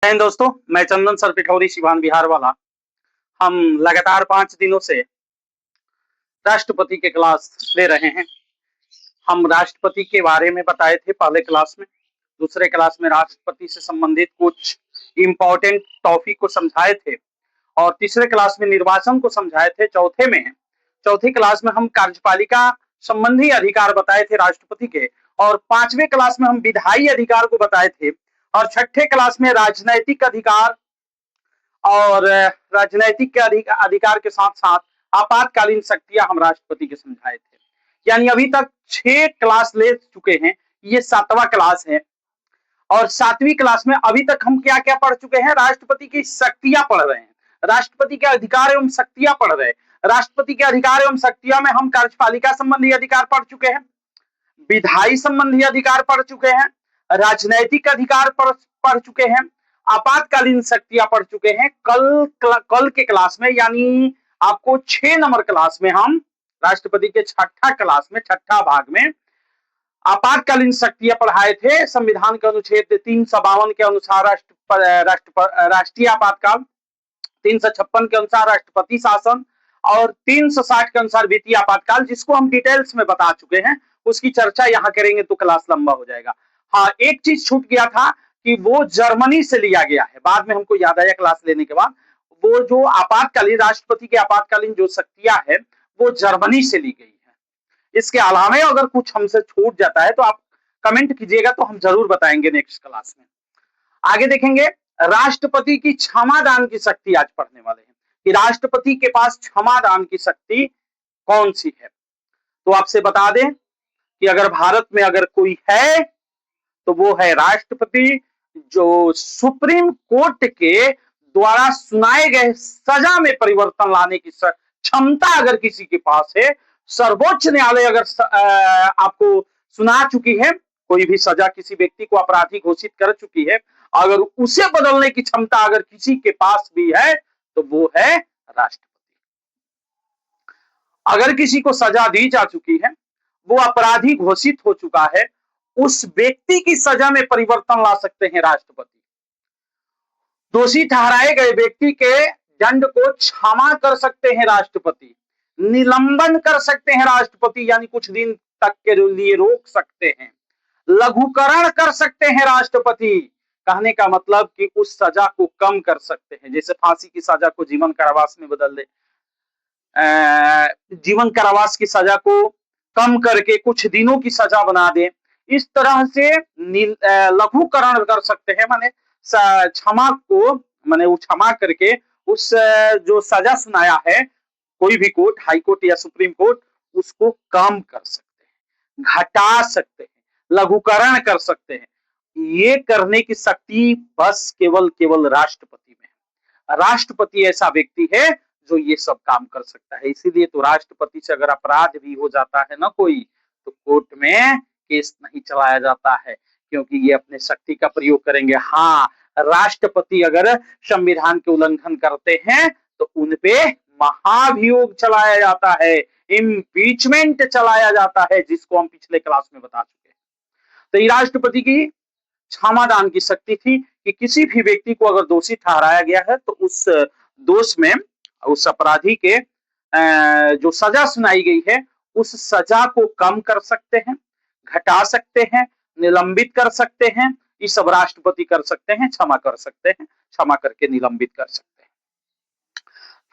जय हिंद दोस्तों, मैं चंदन सर पिठौरी सिवान बिहार वाला। हम लगातार 5 दिनों से राष्ट्रपति के क्लास ले रहे हैं। हम राष्ट्रपति के बारे में बताए थे पहले क्लास में, दूसरे क्लास में राष्ट्रपति से संबंधित कुछ इम्पोर्टेंट टॉपिक को समझाए थे और तीसरे क्लास में निर्वाचन को समझाए थे। चौथी क्लास में हम कार्यपालिका संबंधी अधिकार बताए थे राष्ट्रपति के और 5वें क्लास में हम विधायी अधिकार को बताए थे और छठे क्लास में राजनैतिक अधिकार और राजनैतिक के अधिकार के साथ साथ आपातकालीन शक्तियां हम राष्ट्रपति के समझाए थे। यानी अभी तक 6 क्लास ले चुके हैं, ये 7वां क्लास है और 7वीं क्लास में अभी तक हम क्या क्या पढ़ चुके हैं? राष्ट्रपति की शक्तियां पढ़ रहे हैं, राष्ट्रपति के अधिकार एवं शक्तियां पढ़ रहे हैं। राष्ट्रपति के अधिकार एवं शक्तियां में हम कार्यपालिका संबंधी अधिकार पढ़ चुके हैं, विधायी संबंधी अधिकार पढ़ चुके हैं, राजनैतिक अधिकार पढ़ चुके हैं, आपातकालीन शक्तियां पढ़ चुके हैं। कल के क्लास में यानी आपको 6 नंबर क्लास में हम राष्ट्रपति के छठा भाग में आपातकालीन शक्तियां पढ़ाए थे। संविधान के अनुच्छेद 352 के अनुसार राष्ट्रीय आपातकाल, 356 के अनुसार राष्ट्रपति शासन और 360 के अनुसार वित्तीय आपातकाल, जिसको हम डिटेल्स में बता चुके हैं। उसकी चर्चा यहाँ करेंगे तो क्लास लंबा हो जाएगा। हाँ, एक चीज छूट गया था कि वो जर्मनी से लिया गया है, बाद में हमको याद आया क्लास लेने के बाद। वो जो आपातकालीन राष्ट्रपति के आपातकालीन जो शक्तियां है वो जर्मनी से ली गई है। इसके अलावा अगर कुछ हमसे छूट जाता है तो आप कमेंट कीजिएगा, तो हम जरूर बताएंगे नेक्स्ट क्लास में। आगे देखेंगे राष्ट्रपति की क्षमा दान की शक्ति आज पढ़ने वाले हैं कि राष्ट्रपति के पास क्षमा दान की शक्ति कौन सी है। तो आपसे बता दें कि अगर भारत में अगर कोई है तो वो है राष्ट्रपति, जो सुप्रीम कोर्ट के द्वारा सुनाए गए सजा में परिवर्तन लाने की क्षमता अगर किसी के पास है। सर्वोच्च न्यायालय अगर आपको सुना चुकी है, कोई भी सजा किसी व्यक्ति को अपराधी घोषित कर चुकी है, अगर उसे बदलने की क्षमता अगर किसी के पास भी है तो वो है राष्ट्रपति। अगर किसी को सजा दी जा चुकी है, वो अपराधी घोषित हो चुका है, उस व्यक्ति की सजा में परिवर्तन ला सकते हैं राष्ट्रपति। दोषी ठहराए गए व्यक्ति के दंड को क्षमा कर सकते हैं राष्ट्रपति, निलंबन कर सकते हैं राष्ट्रपति, यानी कुछ दिन तक के लिए रोक सकते हैं, लघुकरण कर सकते हैं राष्ट्रपति। कहने का मतलब कि उस सजा को कम कर सकते हैं, जैसे फांसी की सजा को जीवन कारावास में बदल दे, जीवन कारावास की सजा को कम करके कुछ दिनों की सजा बना दे। इस तरह से लघुकरण कर सकते हैं, माने क्षमा को माने वो क्षमा करके उस जो सजा सुनाया है कोई भी कोर्ट, हाई कोर्ट या सुप्रीम कोर्ट, उसको कम कर सकते हैं, घटा सकते हैं, लघुकरण कर सकते हैं। ये करने की शक्ति बस केवल राष्ट्रपति में है। राष्ट्रपति ऐसा व्यक्ति है जो ये सब काम कर सकता है। इसीलिए तो राष्ट्रपति से अगर अपराध भी हो जाता है ना कोई, तो कोर्ट में केस नहीं चलाया जाता है, क्योंकि ये अपने शक्ति का प्रयोग करेंगे। हाँ, राष्ट्रपति अगर संविधान के उल्लंघन करते हैं तो उनपे महाभियोग चलाया जाता है, इम्पीचमेंट चलाया जाता है, जिसको हम पिछले क्लास में बता चुके हैं। तो ये राष्ट्रपति की क्षमादान की शक्ति थी कि किसी भी व्यक्ति को अगर दोषी ठहराया गया है तो उस दोष में उस अपराधी के जो सजा सुनाई गई है उस सजा को कम कर सकते हैं, घटा सकते हैं, निलंबित कर सकते हैं। ये सब राष्ट्रपति कर सकते हैं, क्षमा कर सकते हैं, क्षमा करके निलंबित कर सकते हैं।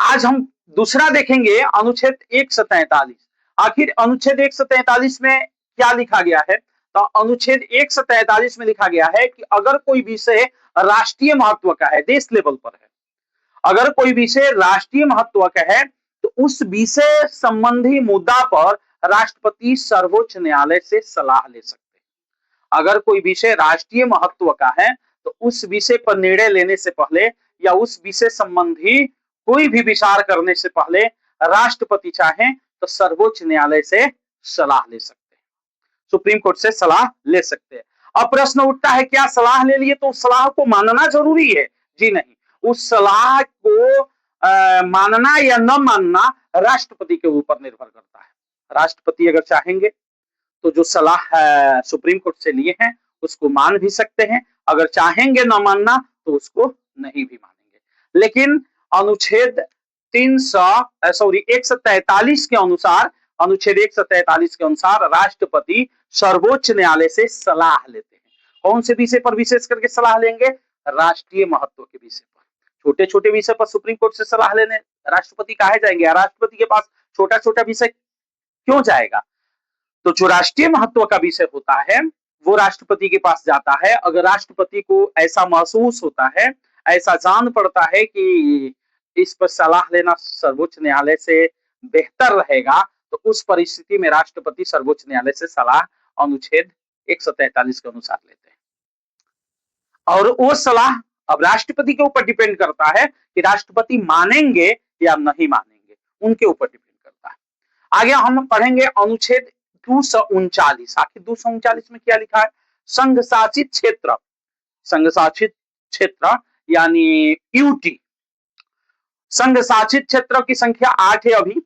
आज हम दूसरा देखेंगे अनुच्छेद 143। आखिर अनुच्छेद 143 में क्या लिखा गया है? तो अनुच्छेद 143 में लिखा गया है कि अगर कोई विषय राष्ट्रीय महत्व का है, देश लेवल पर है, अगर कोई विषय राष्ट्रीय महत्व का है तो उस विषय संबंधी मुद्दा पर राष्ट्रपति सर्वोच्च न्यायालय से सलाह ले सकते हैं। अगर कोई विषय राष्ट्रीय महत्व का है तो उस विषय पर निर्णय लेने से पहले या उस विषय संबंधी कोई भी विचार करने से पहले राष्ट्रपति चाहे तो सर्वोच्च न्यायालय से सलाह ले सकते हैं, सुप्रीम कोर्ट से सलाह ले सकते हैं। अब प्रश्न उठता है, क्या सलाह ले लिए तो उस सलाह को मानना जरूरी है? जी नहीं, उस सलाह को मानना या न मानना राष्ट्रपति के ऊपर निर्भर करता है। राष्ट्रपति अगर चाहेंगे तो जो सलाह सुप्रीम कोर्ट से लिए हैं उसको मान भी सकते हैं, अगर चाहेंगे न मानना तो उसको नहीं भी मानेंगे। लेकिन अनुच्छेद 143 के अनुसार, अनुच्छेद 143 के अनुसार राष्ट्रपति सर्वोच्च न्यायालय से सलाह लेते हैं। कौन से विषय पर विशेष करके सलाह लेंगे? राष्ट्रीय महत्व के विषय पर। छोटे छोटे विषय पर सुप्रीम कोर्ट से सलाह लेने राष्ट्रपति काहे जाएंगे? राष्ट्रपति के पास छोटा छोटा विषय क्यों जाएगा? तो जो राष्ट्रीय महत्व का विषय होता है वो राष्ट्रपति के पास जाता है। अगर राष्ट्रपति को ऐसा महसूस होता है, ऐसा जान पड़ता है कि इस पर सलाह लेना सर्वोच्च न्यायालय से बेहतर रहेगा, तो उस परिस्थिति में राष्ट्रपति सर्वोच्च न्यायालय से सलाह अनुच्छेद 143 के अनुसार लेते हैं। और वो सलाह अब राष्ट्रपति के ऊपर डिपेंड करता है कि राष्ट्रपति मानेंगे या नहीं मानेंगे, उनके ऊपर डिपेंड करता है। आगे हम पढ़ेंगे अनुच्छेद 239। आखिर 239 में क्या लिखा है? संघ शासित क्षेत्र, संघ शासित क्षेत्र यानी यूटी। संघ शासित क्षेत्रों की संख्या 8 है अभी,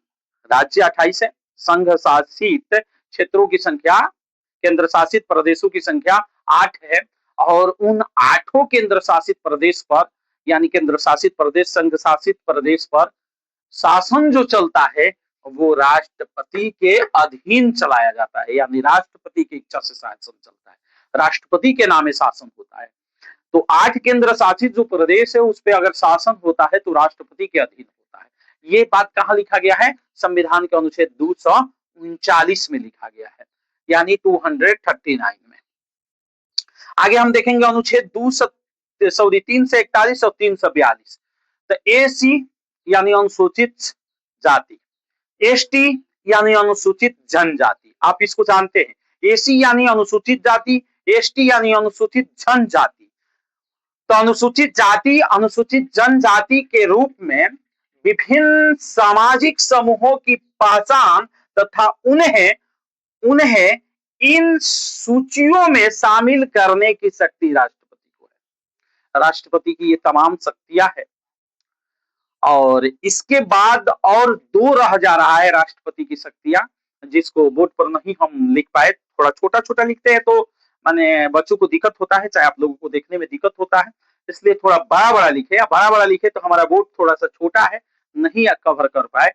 राज्य 28 है। संघ शासित क्षेत्रों की संख्या, केंद्र शासित प्रदेशों की संख्या 8 है। और उन 8 केंद्र शासित प्रदेश पर, यानी केंद्र शासित प्रदेश, संघ शासित प्रदेश पर शासन जो चलता है वो राष्ट्रपति के अधीन चलाया जाता है, यानी राष्ट्रपति की इच्छा से शासन चलता है, राष्ट्रपति के नामे शासन होता है। तो 8 केंद्र शासित जो प्रदेश है उस पर अगर शासन होता है तो राष्ट्रपति के अधीन होता है। ये बात कहां लिखा गया है? संविधान के अनुच्छेद 239 में लिखा गया है, यानी 239 में। आगे हम देखेंगे अनुच्छेद 341 और 342। तो एसी यानी अनुसूचित जाति, एसटी यानी अनुसूचित जनजाति, आप इसको जानते हैं। एसी यानी अनुसूचित जाति, एसटी यानी अनुसूचित जनजाति। तो अनुसूचित जाति, अनुसूचित जनजाति के रूप में विभिन्न सामाजिक समूहों की पहचान तथा उन्हें इन सूचियों में शामिल करने की शक्ति राष्ट्रपति को है। राष्ट्रपति की ये तमाम शक्तियां है। और इसके बाद और 2 रह जा रहा है राष्ट्रपति की शक्तियां, जिसको बोर्ड पर नहीं हम लिख पाए। थोड़ा छोटा छोटा लिखते हैं तो माने बच्चों को दिक्कत होता है, चाहे आप लोगों को देखने में दिक्कत होता है, इसलिए थोड़ा बड़ा बड़ा लिखे। या बड़ा बड़ा लिखे तो हमारा बोर्ड थोड़ा सा छोटा है, नहीं कवर कर पाए।